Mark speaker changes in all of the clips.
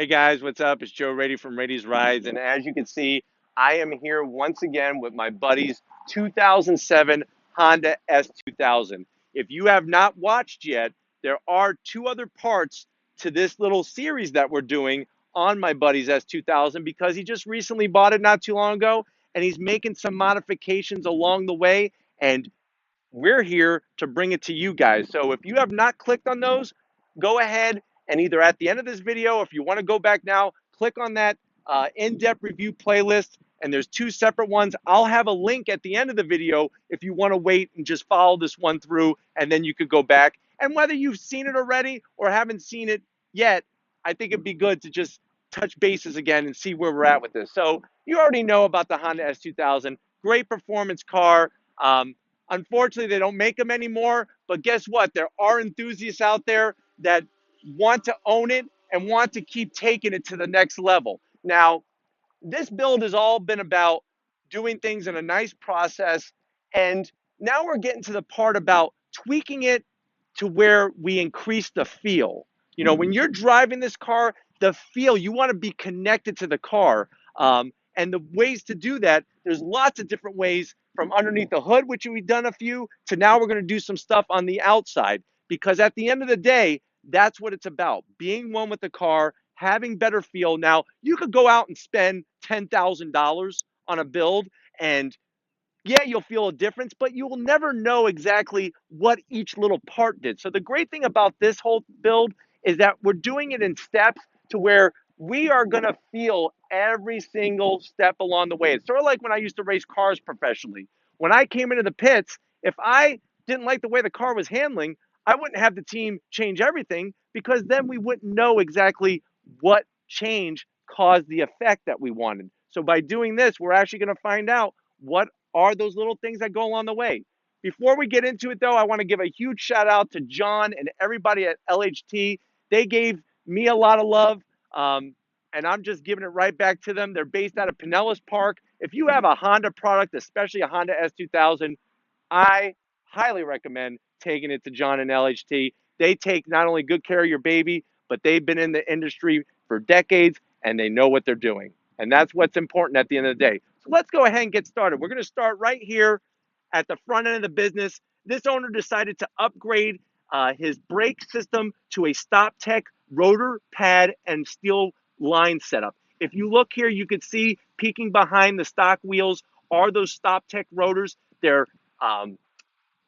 Speaker 1: Hey guys, what's up? It's Joe Rady from Rady's Rides, and as you can see, I am here once again with my buddy's 2007 Honda S2000. If you have not watched yet, there are two other parts to this little series that we're doing on my buddy's S2000 because he just recently bought it not too long ago, and he's making some modifications along the way, and we're here to bring it to you guys. So if you have not clicked on those, go ahead and either at the end of this video, if you want to go back now, click on that in-depth review playlist. And there's two separate ones. I'll have a link at the end of the video if you want to wait and just follow this one through, and then you could go back. And whether you've seen it already or haven't seen it yet, I think it'd be good to just touch bases again and see where we're at with this. So you already know about the Honda S2000. Great performance car. Unfortunately, they don't make them anymore, but guess what? There are enthusiasts out there that want to own it and want to keep taking it to the next level. Now, this build has all been about doing things in a nice process, and now we're getting to the part about tweaking it to where we increase the feel. You know, when you're driving this car, the feel, you want to be connected to the car. And the ways to do that, there's lots of different ways from underneath the hood, which we've done a few, to now we're going to do some stuff on the outside. Because at the end of the day, that's what it's about, being one with the car, having better feel. Now, you could go out and spend $10,000 on a build, and yeah, you'll feel a difference, but you will never know exactly what each little part did. So the great thing about this whole build is that we're doing it in steps to where we are going to feel every single step along the way. It's sort of like when I used to race cars professionally. When I came into the pits, if I didn't like the way the car was handling, I wouldn't have the team change everything because then we wouldn't know exactly what change caused the effect that we wanted. So by doing this, we're actually going to find out what are those little things that go along the way. Before we get into it, though, I want to give a huge shout out to John and everybody at LHT. They gave me a lot of love, and I'm just giving it right back to them. They're based out of Pinellas Park. If you have a Honda product, especially a Honda S2000, I highly recommend taking it to John and LHT. They take not only good care of your baby, but they've been in the industry for decades and they know what they're doing. And that's what's important at the end of the day. So let's go ahead and get started. We're going to start right here at the front end of the business. This owner decided to upgrade his brake system to a StopTech rotor pad and steel line setup. If you look here, you can see peeking behind the stock wheels are those StopTech rotors. They're um,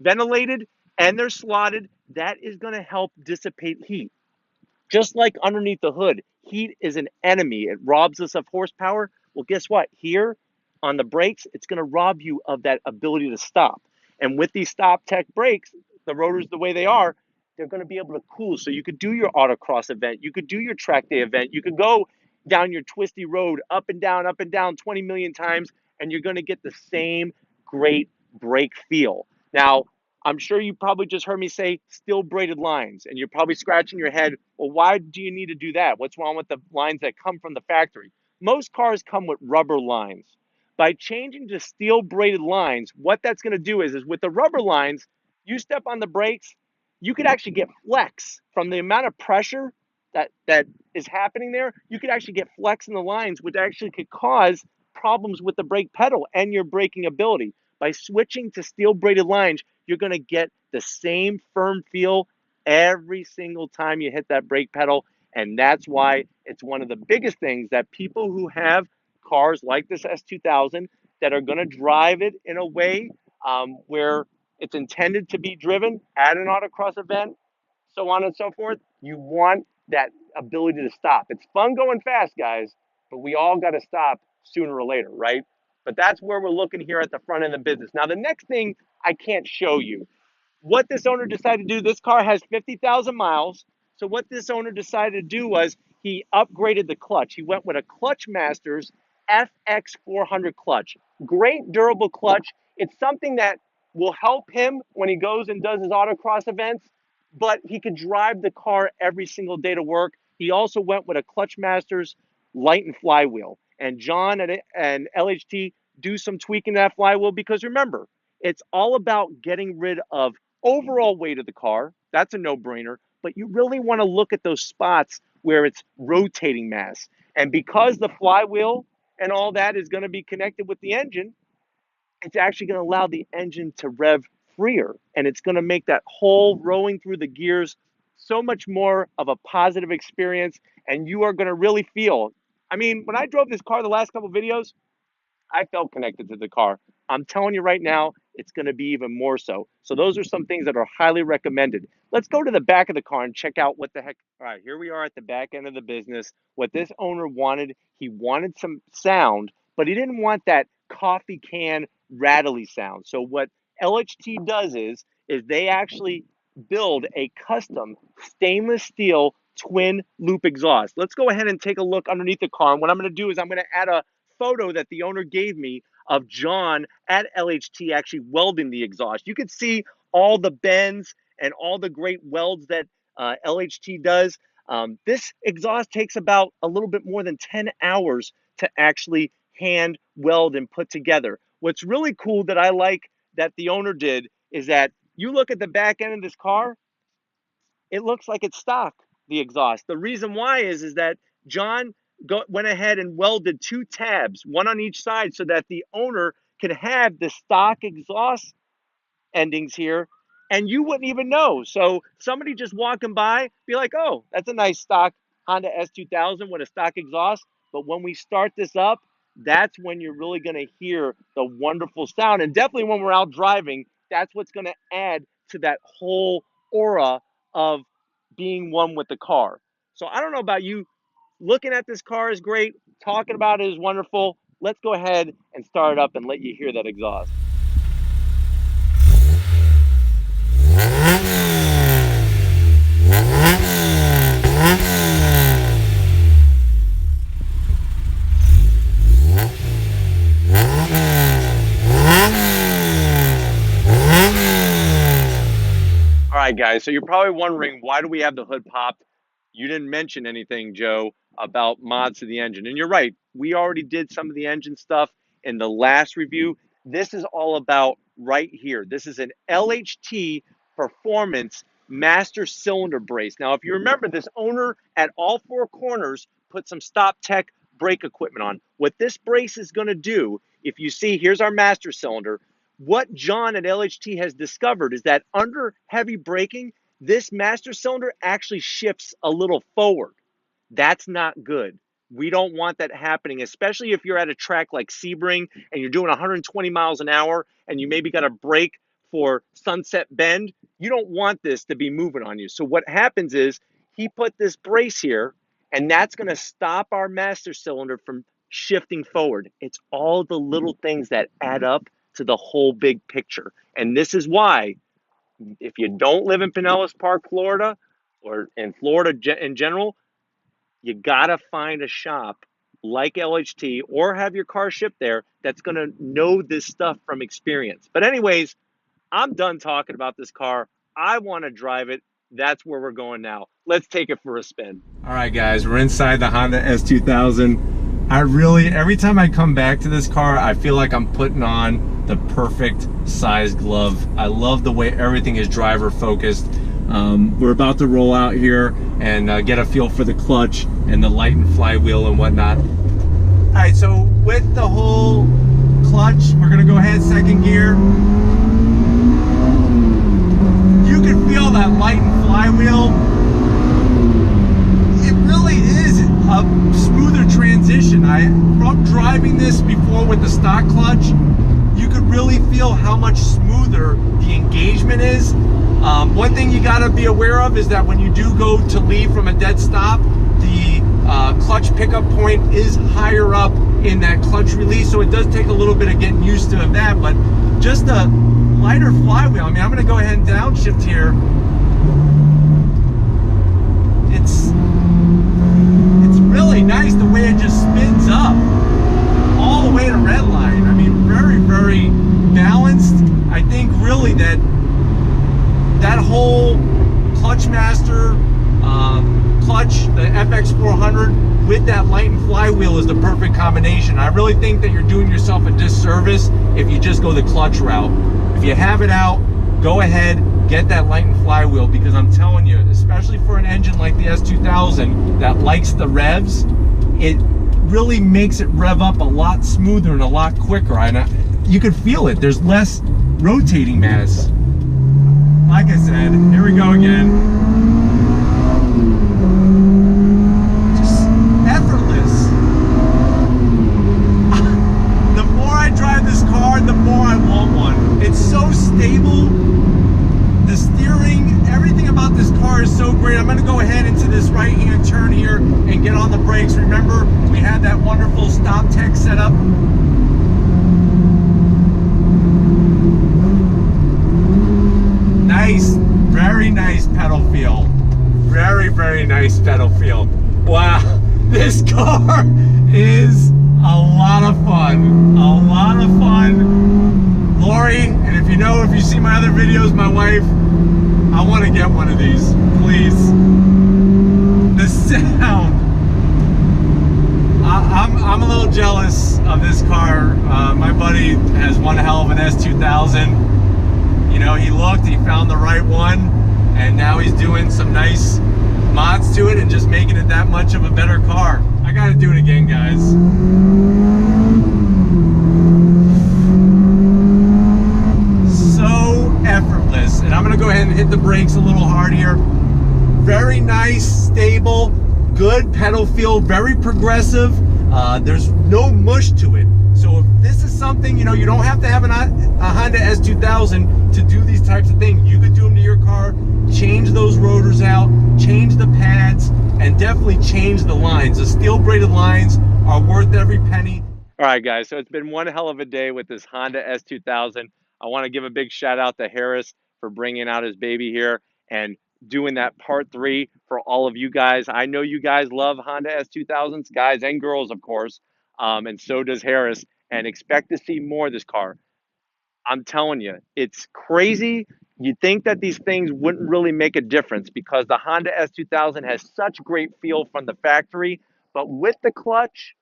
Speaker 1: ventilated and they're slotted. That is going to help dissipate heat. Just like underneath the hood, heat is an enemy. It robs us of horsepower. Well, guess what? Here on the brakes, it's going to rob you of that ability to stop. And with these Stop Tech brakes, the rotors the way they are, they're going to be able to cool. So you could do your autocross event, you could do your track day event, you could go down your twisty road up and down 20 million times, and you're going to get the same great brake feel. Now, I'm sure you probably just heard me say steel braided lines, and you're probably scratching your head. Well, why do you need to do that? What's wrong with the lines that come from the factory? Most cars come with rubber lines. By changing to steel braided lines, what that's going to do is with the rubber lines, you step on the brakes, you could actually get flex from the amount of pressure that is happening there. You could actually get flex in the lines, which actually could cause problems with the brake pedal and your braking ability. By switching to steel braided lines, you're going to get the same firm feel every single time you hit that brake pedal. And that's why it's one of the biggest things that people who have cars like this S2000 that are going to drive it in a way where it's intended to be driven at an autocross event, so on and so forth, you want that ability to stop. It's fun going fast, guys, but we all got to stop sooner or later, right? But that's where we're looking here at the front end of the business. Now, the next thing I can't show you. What this owner decided to do, this car has 50,000 miles. So what this owner decided to do was he upgraded the clutch. He went with a Clutch Masters FX400 clutch. Great durable clutch. It's something that will help him when he goes and does his autocross events, but he could drive the car every single day to work. He also went with a Clutch Masters light and flywheel. And John and LHT do some tweaking to that flywheel because remember, it's all about getting rid of overall weight of the car. That's a no-brainer. But you really want to look at those spots where it's rotating mass. And because the flywheel and all that is going to be connected with the engine, it's actually going to allow the engine to rev freer. And it's going to make that whole rowing through the gears so much more of a positive experience. And you are going to really feel, I mean, when I drove this car the last couple of videos, I felt connected to the car. I'm telling you right now, it's going to be even more so. So those are some things that are highly recommended. Let's go to the back of the car and check out what the heck. All right, here we are at the back end of the business. What this owner wanted, he wanted some sound, but he didn't want that coffee can rattly sound. So what LHT does is they actually build a custom stainless steel twin loop exhaust. Let's go ahead and take a look underneath the car. And what I'm going to do is I'm going to add a photo that the owner gave me of John at LHT actually welding the exhaust. You can see all the bends and all the great welds that LHT does. This exhaust takes about a little bit more than 10 hours to actually hand weld and put together. What's really cool that I like that the owner did is that you look at the back end of this car, it looks like it's stock, the exhaust. The reason why is that John went ahead and welded 2 tabs, one on each side, so that the owner could have the stock exhaust endings here, and you wouldn't even know. So somebody just walking by, be like, oh, that's a nice stock Honda S2000 with a stock exhaust. But when we start this up, that's when you're really going to hear the wonderful sound. And definitely when we're out driving, that's what's going to add to that whole aura of being one with the car. So I don't know about you. Looking at this car is great. Talking about it is wonderful. Let's go ahead and start it up and let you hear that exhaust. All right, guys. So you're probably wondering, why do we have the hood popped? You didn't mention anything, Joe, about mods to the engine. And you're right. We already did some of the engine stuff in the last review. This is all about right here. This is an LHT Performance Master Cylinder Brace. Now, if you remember, this owner at all 4 corners put some Stop Tech brake equipment on. What this brace is going to do, if you see, here's our master cylinder. What John at LHT has discovered is that under heavy braking, this master cylinder actually shifts a little forward. That's not good. We don't want that happening, especially if you're at a track like Sebring and you're doing 120 miles an hour and you maybe got a brake for Sunset Bend. You don't want this to be moving on you. So what happens is he put this brace here, and that's going to stop our master cylinder from shifting forward. It's all the little things that add up to the whole big picture. And this is why, if you don't live in Pinellas Park, Florida, or in Florida in general, you gotta find a shop like LHT or have your car shipped there that's gonna know this stuff from experience. But anyways, I'm done talking about this car. I wanna drive it. That's where we're going now. Let's take it for a spin. All right, guys, we're inside the Honda S2000. Every time I come back to this car, I feel like I'm putting on the perfect size glove. I love the way everything is driver focused. We're about to roll out here and get a feel for the clutch and the light and flywheel and whatnot. All right, so with the whole clutch, we're gonna go ahead second gear. You can feel that light and flywheel. It really is a smoother transition. From driving this before with the stock clutch, you could really feel how much smoother the engagement is. One thing you gotta be aware of is that when you do go to leave from a dead stop, the clutch pickup point is higher up in that clutch release, so it does take a little bit of getting used to that, but just a lighter flywheel. I mean, I'm gonna go ahead and downshift here. It's really nice the way it just spins up all the way to red line. I mean, very, very balanced. I think really that whole Clutchmaster clutch, the FX400 with that light and flywheel is the perfect combination. I really think that you're doing yourself a disservice if you just go the clutch route. If you have it out, go ahead, get that Lighten flywheel, because I'm telling you, especially for an engine like the S2000 that likes the revs, it really makes it rev up a lot smoother and a lot quicker. And you can feel it. There's less rotating mass. Like I said, here we go again. Just effortless. The more I drive this car, the more I want one. It's so stable. The steering, everything about this car is so great. I'm going to go ahead into this right-hand turn here and get on the brakes. Remember, we had that wonderful stop text set up. Nice, very nice pedal feel. Very, very nice pedal feel. Wow, this car is a lot of fun. A lot of fun. Lori, and if you see my other videos, my wife, I want to get one of these, please. The sound. I'm a little jealous of this car. My buddy has one hell of an S2000. You know, he looked, he found the right one, and now he's doing some nice mods to it and just making it that much of a better car. I gotta do it again, guys. So effortless. And I'm gonna go ahead and hit the brakes a little hard here. Very nice, stable, good pedal feel, very progressive. There's no mush to it. So if this is something, you know, you don't have to have a Honda S2000 to do these types of things. You could do them to your car, change those rotors out, change the pads, and definitely change the lines. The steel braided lines are worth every penny. All right, guys, so it's been one hell of a day with this Honda S2000. I want to give a big shout out to Harris for bringing out his baby here and doing that part 3 for all of you guys. I know you guys love Honda S2000s, guys and girls, of course, and so does Harris, and expect to see more of this car. I'm telling you, it's crazy. You think that these things wouldn't really make a difference because the Honda S2000 has such great feel from the factory, but with the clutch,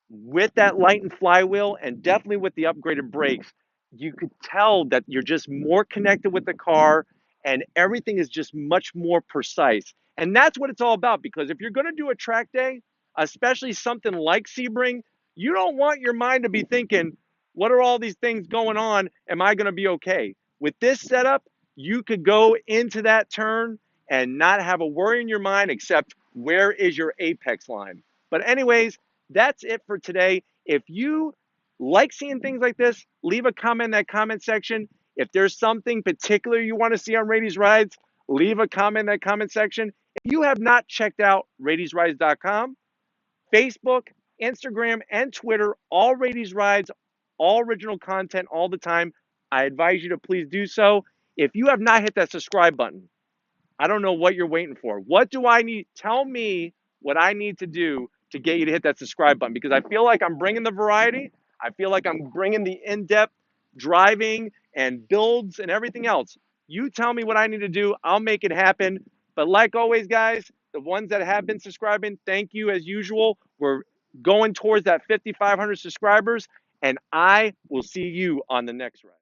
Speaker 1: with that Lighten flywheel, and definitely with the upgraded brakes, you could tell that you're just more connected with the car and everything is just much more precise. And that's what it's all about, because if you're going to do a track day, especially something like Sebring, you don't want your mind to be thinking, what are all these things going on? Am I going to be okay? With this setup, you could go into that turn and not have a worry in your mind except where is your apex line. But anyways, that's it for today. If you like seeing things like this, leave a comment in that comment section. If there's something particular you want to see on Rady's Rides, leave a comment in that comment section. If you have not checked out Rady'sRides.com, Facebook, Instagram, and Twitter, all Rady's Rides, all original content all the time, I advise you to please do so. If you have not hit that subscribe button, I don't know what you're waiting for. What do I need? Tell me what I need to do to get you to hit that subscribe button, because I feel like I'm bringing the variety. I feel like I'm bringing the in-depth driving and builds and everything else. You tell me what I need to do. I'll make it happen. But like always, guys, the ones that have been subscribing, thank you as usual. We're going towards that 5,500 subscribers, and I will see you on the next ride.